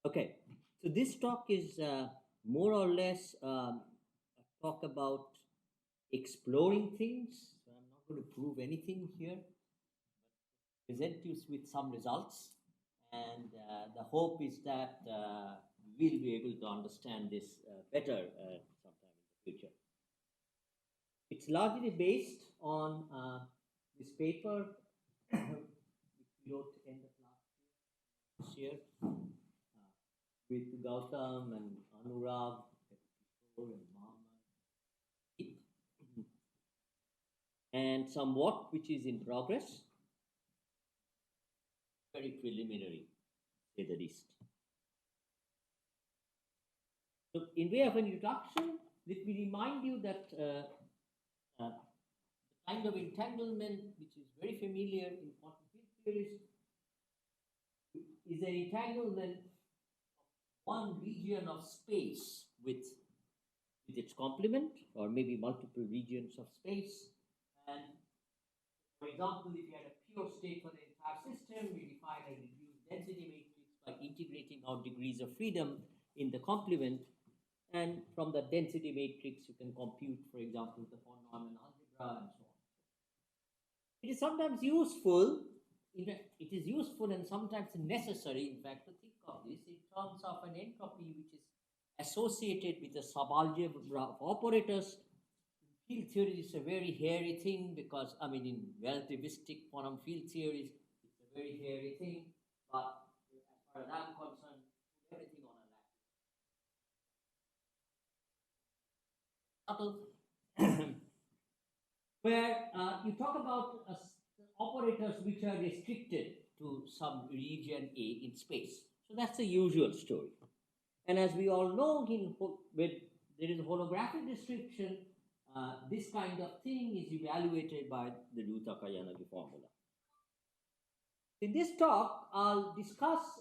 Okay, so this talk is more or less a talk about exploring things. So I'm not going to prove anything here, but present you with some results. And the hope is that we'll be able to understand this better sometime in the future. It's largely based on this paper which we wrote end of last year with Gautam and Anurag, Kishore and Mohammed, and some work which is in progress, very preliminary, to say the least. So, in way of an introduction, let me remind you that the kind of entanglement which is very familiar in quantum field theories is an entanglement of one region of space with its complement, or maybe multiple regions of space. And for example, if you had a pure state for the entire system, we define a reduced density matrix by integrating out degrees of freedom in the complement. And from the density matrix, you can compute, for example, the von Neumann algebra and so on. It is sometimes useful, in fact, it is useful and sometimes necessary, in fact, to think of this in terms of an entropy which is associated with the subalgebra of operators. In field theory, it's a very hairy thing because, I mean, in relativistic quantum field theories, it's a very hairy thing. But as far as I'm concerned, put everything on a lattice. Where you talk about operators which are restricted to some region A in space. So that's the usual story. And as we all know, when there is a holographic restriction, this kind of thing is evaluated by the Ryu-Takayanagi formula. In this talk, I'll discuss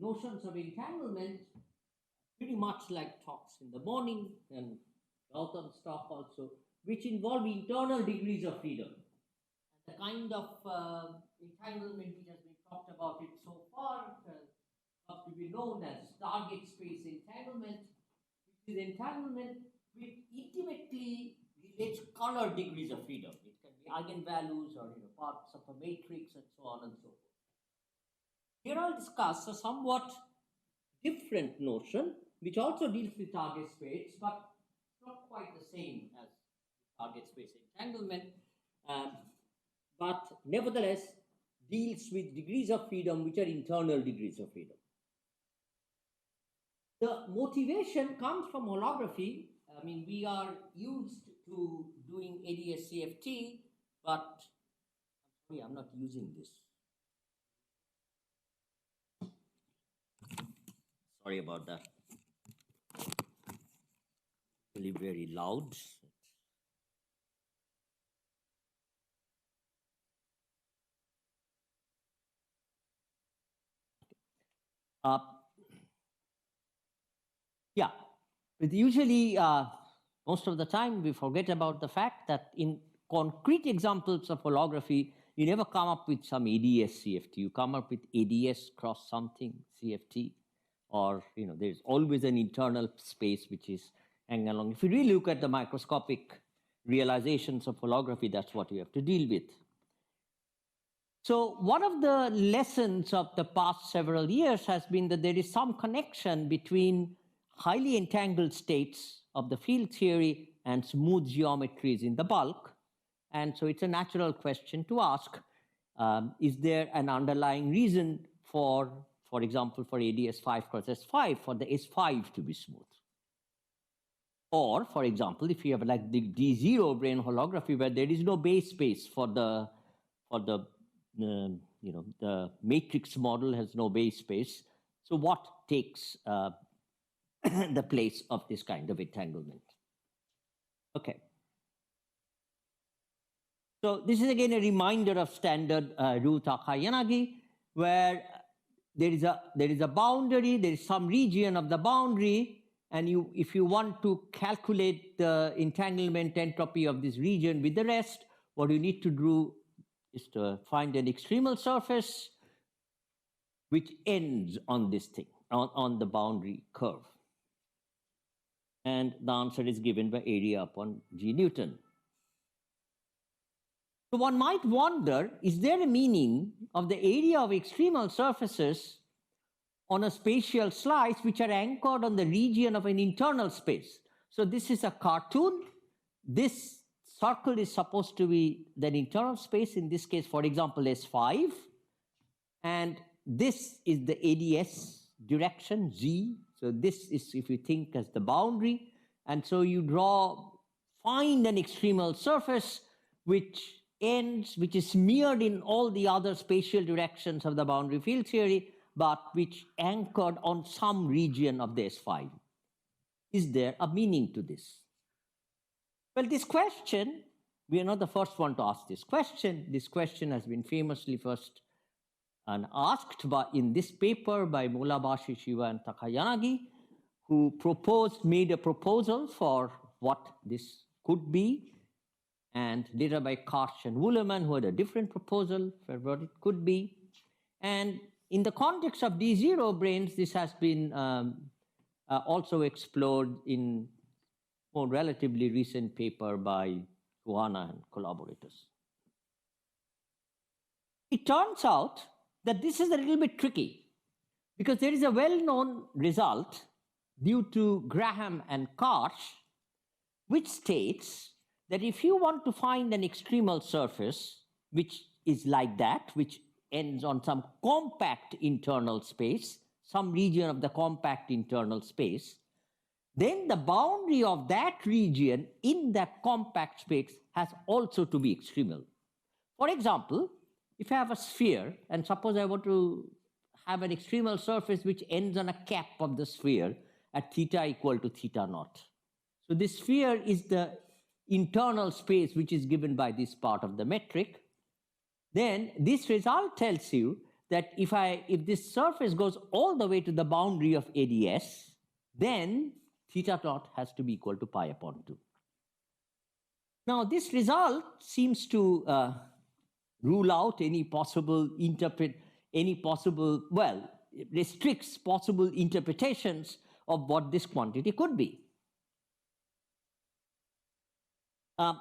notions of entanglement pretty much like talks in the morning and Gautam's talk also, which involve internal degrees of freedom. And the kind of entanglement which has been talked about it so far comes to be known as target space entanglement, which is entanglement which intimately relates color degrees of freedom. It can be eigenvalues or parts of a matrix and so on and so forth. Here I'll discuss a somewhat different notion which also deals with target space, but not quite the same as target space entanglement, but nevertheless deals with degrees of freedom which are internal degrees of freedom. The motivation comes from holography. I mean, we are used to doing ADS-CFT, but I'm sorry, I'm not using this. Sorry about that. Really very loud. Yeah, but usually most of the time we forget about the fact that in concrete examples of holography, you never come up with some ADS-CFT. You come up with ADS cross something CFT, or there's always an internal space which is hanging along. If you really look at the microscopic realizations of holography, that's what you have to deal with. So one of the lessons of the past several years has been that there is some connection between highly entangled states of the field theory and smooth geometries in the bulk. And so it's a natural question to ask, is there an underlying reason for example, for ADS5 cross S5, for the S5 to be smooth? Or, for example, if you have like the D0 brane holography where there is no base space for the matrix model has no base space. So what takes the place of this kind of entanglement? Okay. So this is again a reminder of standard Ryu-Takayanagi, where there is a boundary, there is some region of the boundary, and if you want to calculate the entanglement entropy of this region with the rest, what you need to do is to find an extremal surface which ends on this thing. on the boundary curve. And the answer is given by area upon G Newton. So one might wonder, is there a meaning of the area of extremal surfaces on a spatial slice which are anchored on the region of an internal space? So this is a cartoon. This circle is supposed to be the internal space, in this case, for example, S5. And this is the ADS direction, Z. So this is, if you think, as the boundary. And so you find an extremal surface which is smeared in all the other spatial directions of the boundary field theory, but which anchored on some region of the S5. Is there a meaning to this? Well, this question, we are not the first one to ask this question. This question has been famously first asked in this paper by Mulabashi, Shiva, and Takayanagi, who made a proposal for what this could be, and later by Karsh and Wooleman, who had a different proposal for what it could be. And in the context of D0 branes, this has been also explored in more relatively recent paper by Juana and collaborators. It turns out that this is a little bit tricky, because there is a well-known result due to Graham and Karsh, which states that if you want to find an extremal surface, which is like that, which ends on some compact internal space, some region of the compact internal space, then the boundary of that region in that compact space has also to be extremal. For example, if I have a sphere, and suppose I want to have an extremal surface which ends on a cap of the sphere at theta equal to theta naught. So this sphere is the internal space which is given by this part of the metric. Then this result tells you that if this surface goes all the way to the boundary of ADS, then theta naught has to be equal to pi upon 2. Now this result seems to rule out restricts possible interpretations of what this quantity could be. The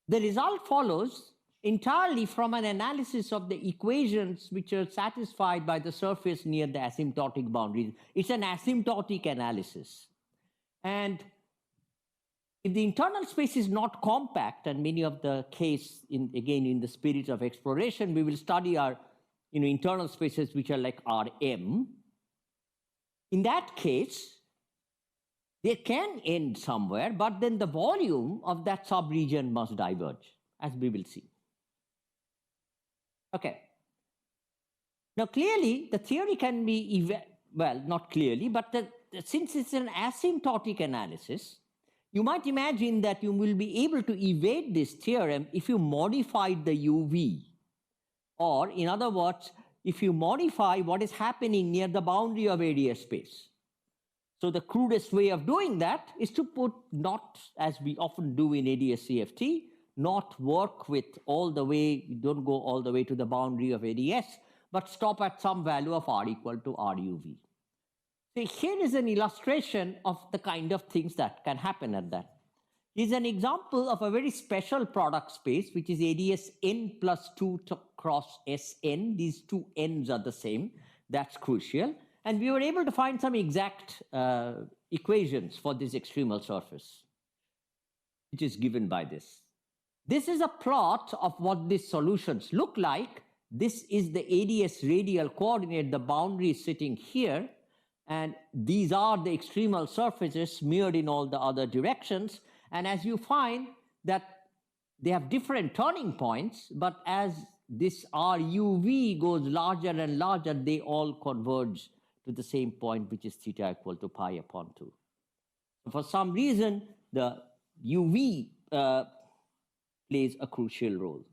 result follows entirely from an analysis of the equations which are satisfied by the surface near the asymptotic boundaries. It's an asymptotic analysis. And if the internal space is not compact, and many of the case, again, in the spirit of exploration, we will study our internal spaces which are like Rm. In that case, they can end somewhere, but then the volume of that subregion must diverge, as we will see. Okay. Now, clearly, the theory can be, well, not clearly, but since it's an asymptotic analysis, you might imagine that you will be able to evade this theorem if you modified the UV. Or, in other words, if you modify what is happening near the boundary of ADS space. So the crudest way of doing that is to put not, as we often do in ADS CFT, not work with all the way, you don't go all the way to the boundary of ADS, but stop at some value of R equal to RUV. So here is an illustration of the kind of things that can happen at that. Here's an example of a very special product space, which is ADS n plus 2 cross Sn. These two n's are the same. That's crucial. And we were able to find some exact equations for this extremal surface, which is given by this. This is a plot of what these solutions look like. This is the ADS radial coordinate. The boundary is sitting here. And these are the extremal surfaces smeared in all the other directions. And as you find that they have different turning points, but as this RUV goes larger and larger, they all converge to the same point, which is theta equal to pi upon 2. For some reason, the UV plays a crucial role.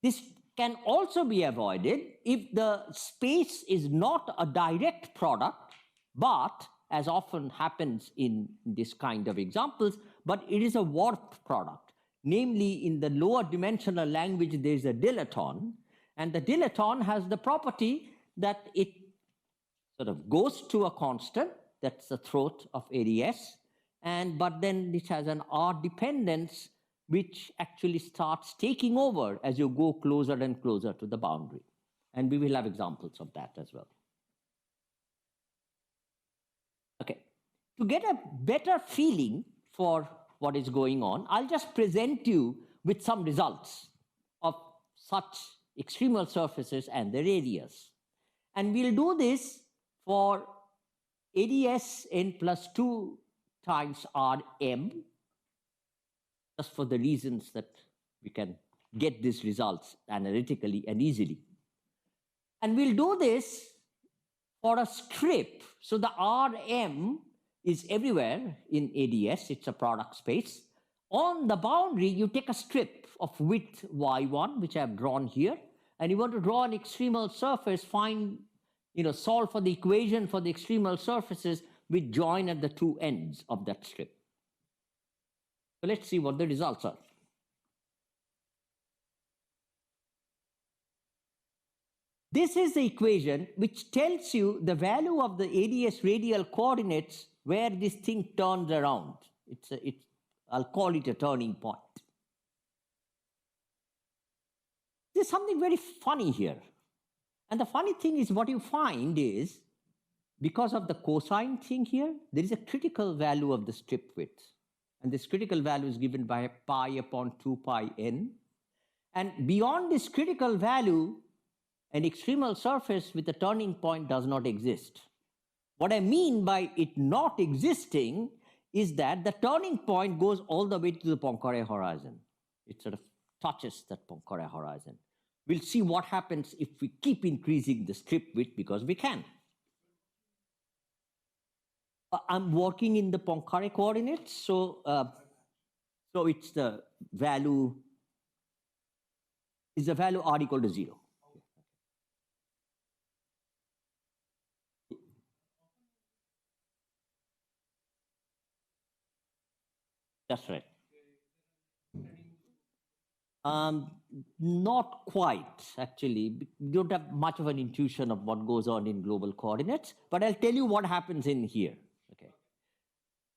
This can also be avoided if the space is not a direct product, but, as often happens in this kind of examples, but it is a warped product. Namely, in the lower dimensional language, there is a dilaton, And the dilaton has the property that it sort of goes to a constant, that's the throat of ADS, but then it has an R dependence which actually starts taking over as you go closer and closer to the boundary. And we will have examples of that as well. Okay, to get a better feeling for what is going on, I'll just present you with some results of such extremal surfaces and their radius. And we'll do this for ADS n plus 2 times Rm, just for the reasons that we can get these results analytically and easily. And we'll do this for a strip. So the Rm is everywhere in ADS, it's a product space. On the boundary, you take a strip of width y1, which I've drawn here, and you want to draw an extremal surface, solve for the equation for the extremal surfaces which join at the two ends of that strip. So let's see what the results are. This is the equation which tells you the value of the ADS radial coordinates where this thing turns around. I'll call it a turning point. There's something very funny here. And the funny thing is, what you find is, because of the cosine thing here, there is a critical value of the strip width. And this critical value is given by pi upon 2 pi n. And beyond this critical value, an extremal surface with a turning point does not exist. What I mean by it not existing is that the turning point goes all the way to the Poincare horizon. It sort of touches that Poincare horizon. We'll see what happens if we keep increasing the strip width, because we can. I'm working in the Poincare coordinates, so it's the value, r equal to 0. That's right. Not quite, actually. You don't have much of an intuition of what goes on in global coordinates, but I'll tell you what happens in here. Okay.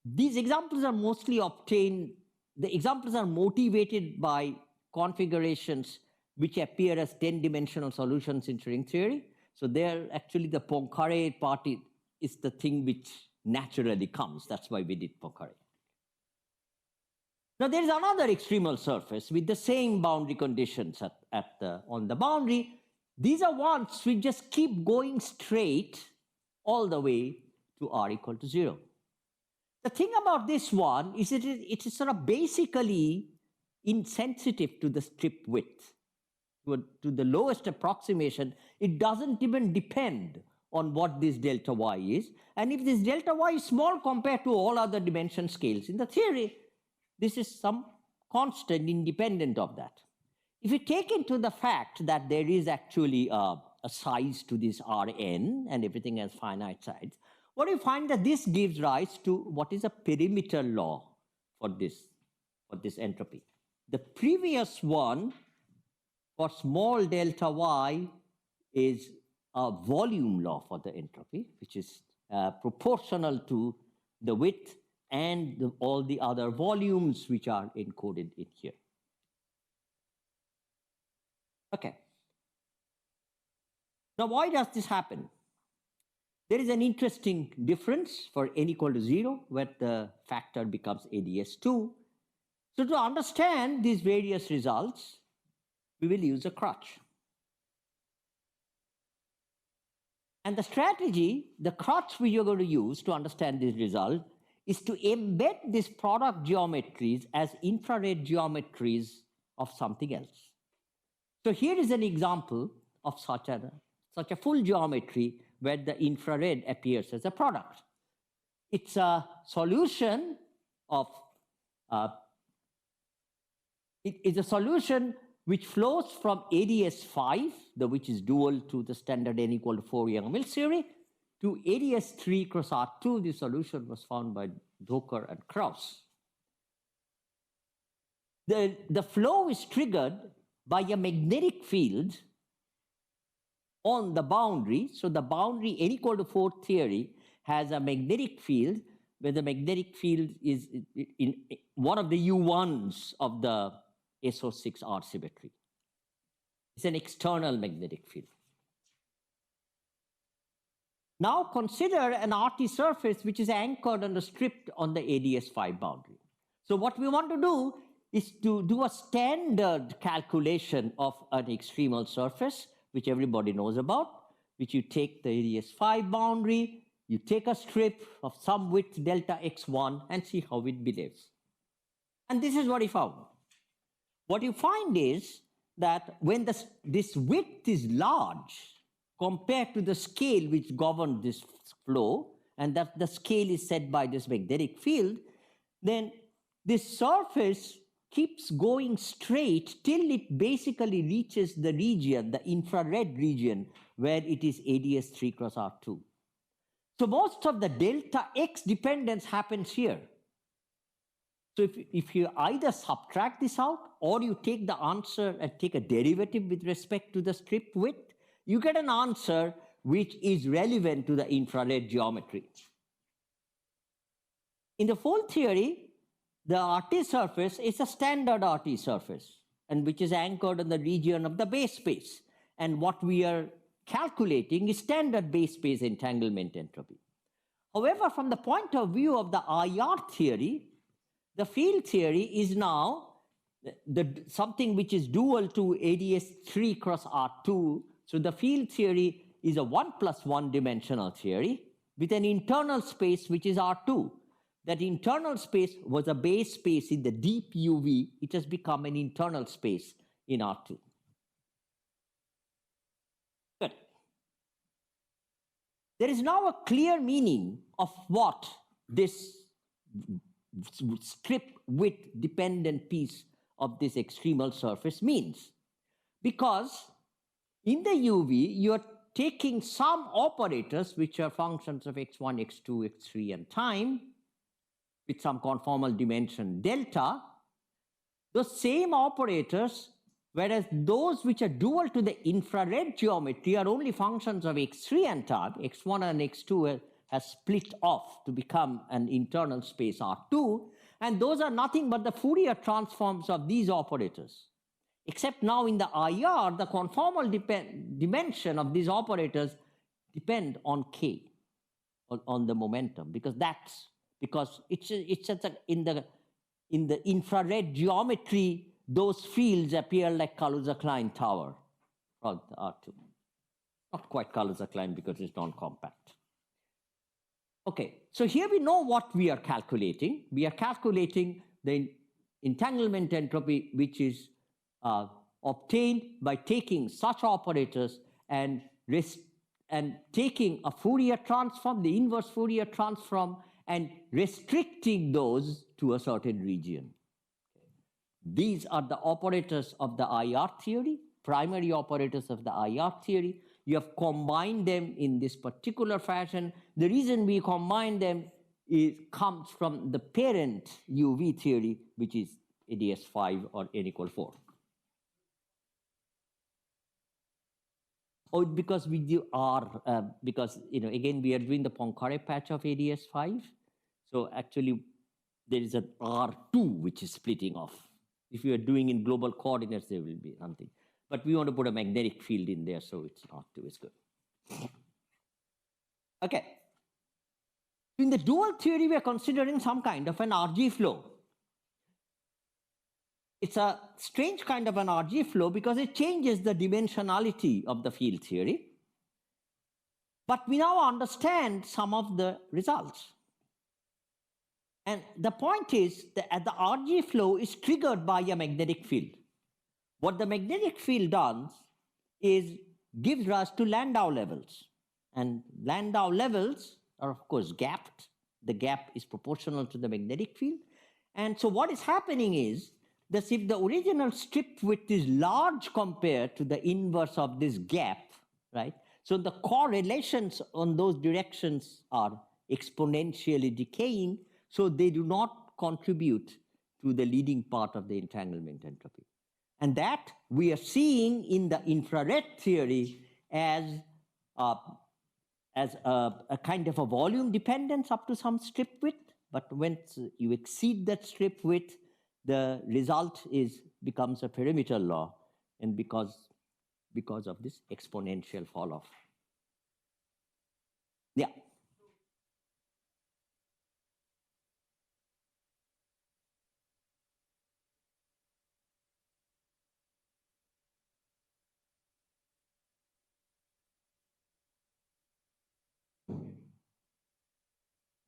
These examples are mostly obtained, the examples are motivated by configurations which appear as 10-dimensional solutions in string theory. So there, actually, the Poincare part is the thing which naturally comes. That's why we did Poincare. Now, there is another extremal surface with the same boundary conditions on the boundary. These are ones which just keep going straight all the way to r equal to 0. The thing about this one is it is sort of basically insensitive to the strip width. To the lowest approximation, it doesn't even depend on what this delta y is. And if this delta y is small compared to all other dimension scales in the theory, this is some constant independent of that. If you take into the fact that there is actually a size to this Rn and everything has finite sides, what do you find that this gives rise to what is a perimeter law for this entropy. The previous one for small delta y is a volume law for the entropy, which is proportional to the width and all the other volumes which are encoded in here. Okay. Now, why does this happen? There is an interesting difference for n equal to 0, where the factor becomes ADS2. So to understand these various results, we will use a crutch. And the strategy, the crutch we are going to use to understand this result is to embed these product geometries as infrared geometries of something else. So here is an example of such a full geometry where the infrared appears as a product. It's a solution of, it is a solution which flows from ADS5, which is dual to the standard n equal to 4 Young-Mills theory, to ADS3 cross R2. The solution was found by Docker and Krauss. The flow is triggered by a magnetic field on the boundary. So the boundary n equal to 4 theory has a magnetic field where the magnetic field is in one of the U1s of the SO6R symmetry. It's an external magnetic field. Now consider an RT surface which is anchored and stripped on the ADS5 boundary. So what we want to do is to do a standard calculation of an extremal surface, which everybody knows about, which you take the ADS5 boundary, you take a strip of some width delta x1 and see how it behaves. And this is what he found. What you find is that when this width is large compared to the scale which governs this flow, and that the scale is set by this magnetic field, then this surface keeps going straight till it basically reaches the region, the infrared region, where it is ADS3 cross R2. So most of the delta x dependence happens here. So if you either subtract this out or you take the answer and take a derivative with respect to the strip width, you get an answer which is relevant to the infrared geometry. In the full theory, the RT surface is a standard RT surface, and which is anchored in the region of the base space. And what we are calculating is standard base space entanglement entropy. However, from the point of view of the IR theory, the field theory is now something which is dual to ADS3 cross R2. So the field theory is a 1 plus 1 dimensional theory with an internal space which is R2. That internal space was a base space in the deep UV. It has become an internal space in R2. Good. There is now a clear meaning of what this strip width dependent piece of this extremal surface means. Because in the UV, you're taking some operators which are functions of x1, x2, x3 and time with some conformal dimension delta. Those same operators, whereas those which are dual to the infrared geometry are only functions of x3 and time, x1 and x2 has split off to become an internal space R2, and those are nothing but the Fourier transforms of these operators. Except now in the IR, the conformal dimension of these operators depend on K, on the momentum, because it's in the infrared geometry, those fields appear like Kaluza-Klein tower of the R2. Not quite Kaluza-Klein because it's non-compact. Okay, so here we know what we are calculating. We are calculating the entanglement entropy, which is obtained by taking such operators and taking a Fourier transform, the inverse Fourier transform, and restricting those to a certain region. These are the operators of the IR theory, primary operators of the IR theory. You have combined them in this particular fashion. The reason we combine them comes from the parent UV theory, which is ADS5 or n equal 4. Oh, because we are, because, again, we are doing the Poincare patch of ADS5. So actually, there is an R2 which is splitting off. If you are doing in global coordinates, there will be something. But we want to put a magnetic field in there, so it's R2 is good. Okay. In the dual theory, we are considering some kind of an RG flow. It's a strange kind of an RG flow because it changes the dimensionality of the field theory. But we now understand some of the results. And the point is that the RG flow is triggered by a magnetic field. What the magnetic field does is gives rise to Landau levels. And Landau levels are, of course, gapped. The gap is proportional to the magnetic field. And so what is happening is that if the original strip width is large compared to the inverse of this gap, right? So the correlations on those directions are exponentially decaying, so they do not contribute to the leading part of the entanglement entropy. And that we are seeing in the infrared theory as uh, a kind of a volume dependence up to some strip width, but once you exceed that strip width, the result becomes a perimeter law, and because of this exponential fall off. Yeah.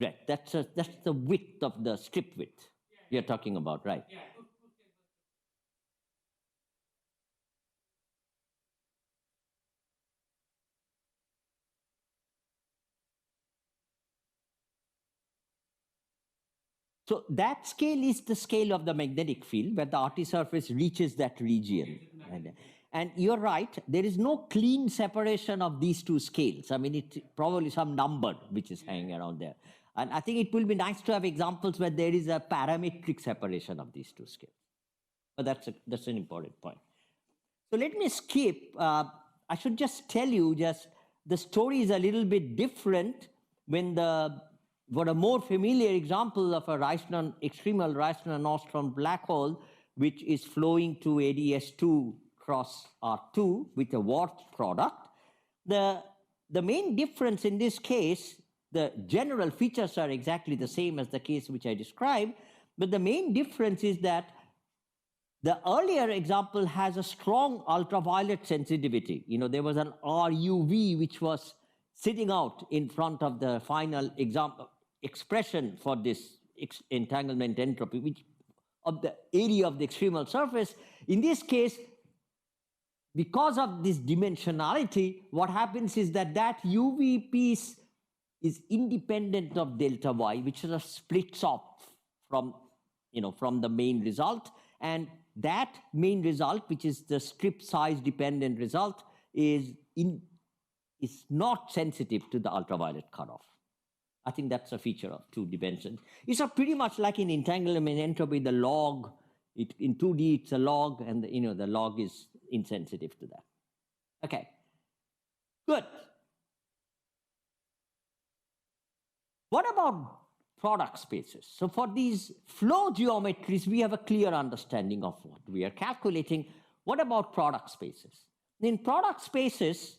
Right. That's the width of the strip width you're talking about, right? Yeah. So that scale is the scale of the magnetic field where the RT surface reaches that region. And you're right, there is no clean separation of these two scales. I mean, it's probably some number which is hanging around there. And I think it will be nice to have examples where there is a parametric separation of these two scales. But that's an important point. So let me skip. I should just tell you, the story is a little bit different when for a more familiar example of a extremal Reissner-Nordstrom black hole, which is flowing to ADS2 cross R2 with a Worth product. The main difference in this case, the general features are exactly the same as the case which I described, but the main difference is that the earlier example has a strong ultraviolet sensitivity. You know, there was an RUV which was sitting out in front of the final expression for this entanglement entropy, which of the area of the extremal surface. In this case, because of this dimensionality, what happens is that UV piece is independent of delta y, which is a splits off from the main result, and that main result, which is the strip size dependent result, is not sensitive to the ultraviolet cutoff. I think that's a feature of 2D dimensions. It's pretty much like in entanglement entropy, the log. In 2D, it's a log, and the log is insensitive to that. Okay, good. What about product spaces? So for these flow geometries, we have a clear understanding of what we are calculating. What about product spaces? In product spaces,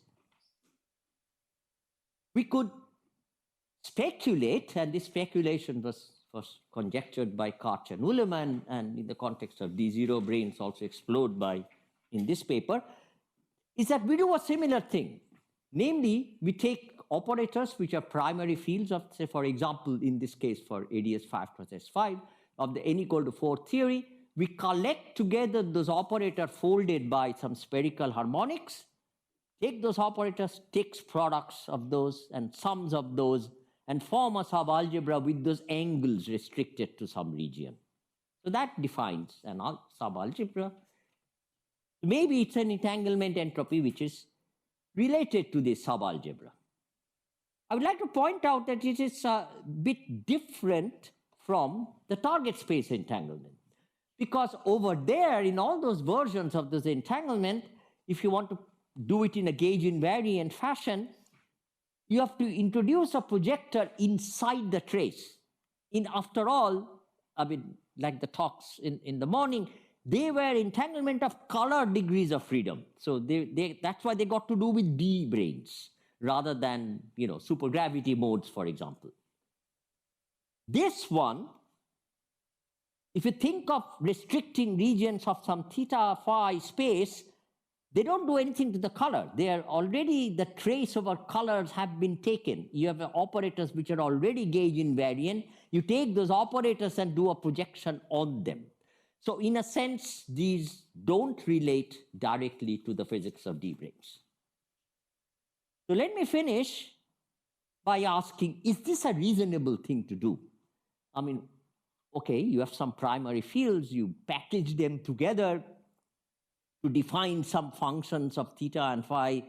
we could speculate, and this speculation was conjectured by Karch and Ullmann, and in the context of D0 branes also explored in this paper, is that we do a similar thing. Namely, we take operators which are primary fields of, say, for example, in this case for ADS5 cross S5 of the n equal to 4 theory, we collect together those operators folded by some spherical harmonics, take those operators, takes products of those and sums of those, and form a subalgebra with those angles restricted to some region. So that defines an subalgebra. Maybe it's an entanglement entropy which is related to this subalgebra. I would like to point out that it is a bit different from the target space entanglement. Because over there, in all those versions of this entanglement, if you want to do it in a gauge invariant fashion, you have to introduce a projector inside the trace. After all, I mean, like the talks in the morning, they were entanglement of color degrees of freedom. So that's why they got to do with D branes rather than supergravity modes, for example. This one, if you think of restricting regions of some theta phi space, they don't do anything to the color. They are already, the trace over colors have been taken. You have operators which are already gauge invariant. You take those operators and do a projection on them. So in a sense, these don't relate directly to the physics of D branes. So let me finish by asking, is this a reasonable thing to do? I mean, okay, you have some primary fields, you package them together to define some functions of theta and phi.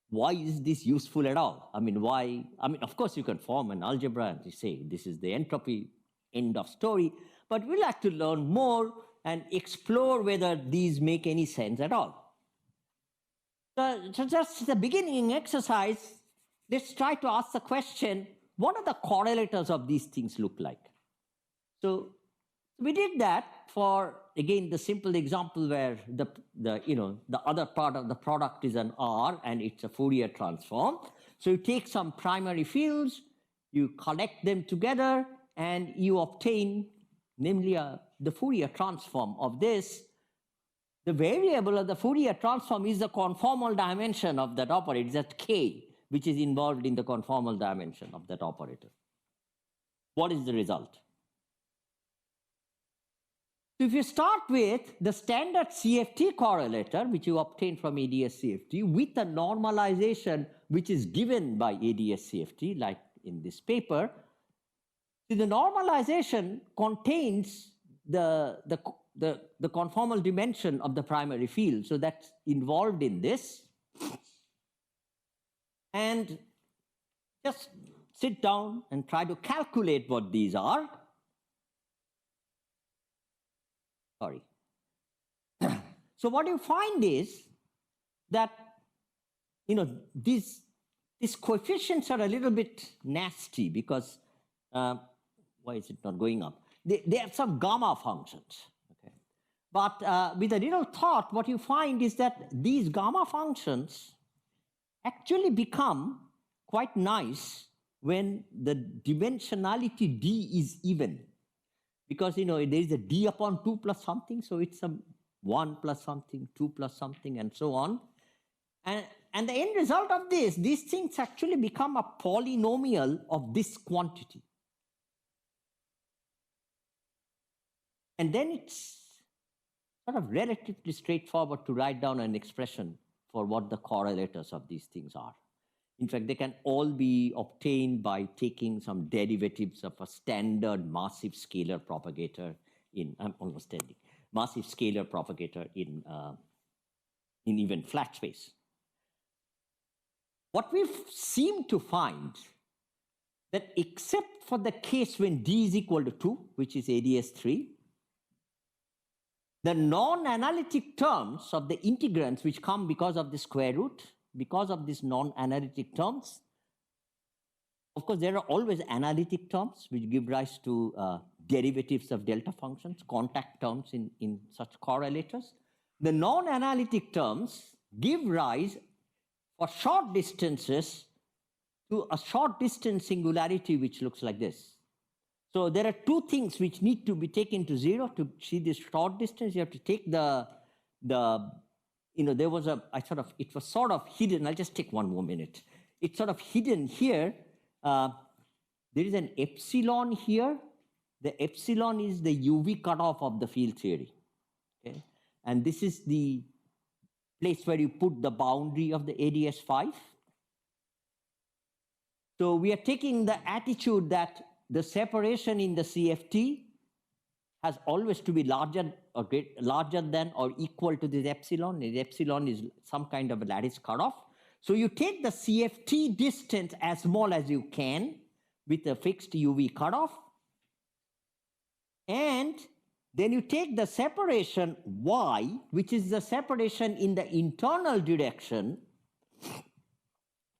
Why is this useful at all? I mean, why? I mean, of course, you can form an algebra and say this is the entropy, end of story. But we'd like to learn more and explore whether these make any sense at all. So just the beginning exercise, let's try to ask the question, what are the correlators of these things look like? So we did that for, again, the simple example where the other part of the product is an R and it's a Fourier transform. So you take some primary fields, you connect them together, and you obtain, namely, the Fourier transform of this. The variable of the Fourier transform is the conformal dimension of that operator, that K, which is involved in the conformal dimension of that operator. What is the result? So if you start with the standard CFT correlator, which you obtain from ADS CFT, with a normalization which is given by ADS CFT, like in this paper, the normalization contains the conformal dimension of the primary field. So that's involved in this. And just sit down and try to calculate what these are. Sorry. So what you find is that, these coefficients are a little bit nasty because, why is it not going up? They have some gamma functions. Okay. But with a little thought, what you find is that these gamma functions actually become quite nice when the dimensionality D is even. Because, there is a D upon 2 plus something, so it's a 1 plus something, 2 plus something, and so on. And the end result of this, these things actually become a polynomial of this quantity. And then it's sort of relatively straightforward to write down an expression for what the correlators of these things are. In fact, they can all be obtained by taking some derivatives of a standard massive scalar propagator in, I'm almost ending, massive scalar propagator in even flat space. What we seem to find that except for the case when D is equal to 2, which is ADS 3, the non-analytic terms of the integrands which come because of the square root, because of these non-analytic terms, of course, there are always analytic terms which give rise to derivatives of delta functions, contact terms in such correlators. The non-analytic terms give rise for short distances to a short distance singularity which looks like this. So there are two things which need to be taken to 0 to see this short distance. You have to take there was it was sort of hidden. I'll just take one more minute. It's sort of hidden here. There is an epsilon here. The epsilon is the UV cutoff of the field theory. Okay? And this is the place where you put the boundary of the ADS5. So we are taking the attitude that the separation in the CFT has always to be larger than or equal to this epsilon. The epsilon is some kind of a lattice cutoff. So you take the CFT distance as small as you can with a fixed UV cutoff. And then you take the separation y, which is the separation in the internal direction,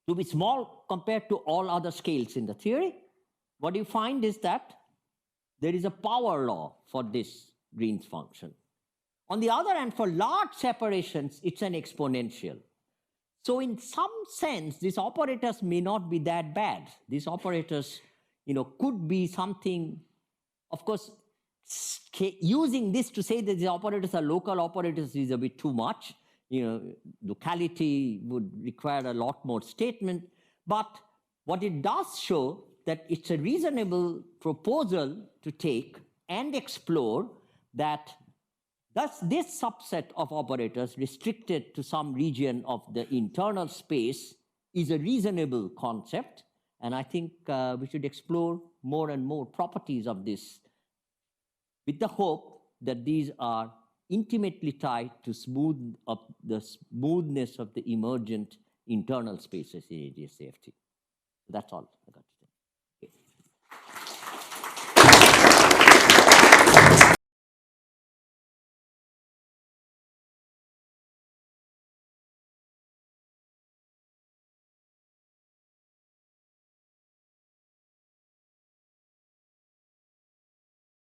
to be small compared to all other scales in the theory. What you find is that there is a power law for this Green's function. On the other hand, for large separations, it's an exponential. So in some sense, these operators may not be that bad. These operators, could be something, of course, using this to say that these operators are local operators is a bit too much. Locality would require a lot more statement. But what it does show that it's a reasonable proposal to take and explore that thus this subset of operators restricted to some region of the internal space is a reasonable concept. And I think we should explore more and more properties of this with the hope that these are intimately tied to the smoothness of the emergent internal spaces in ADS-CFT. That's all.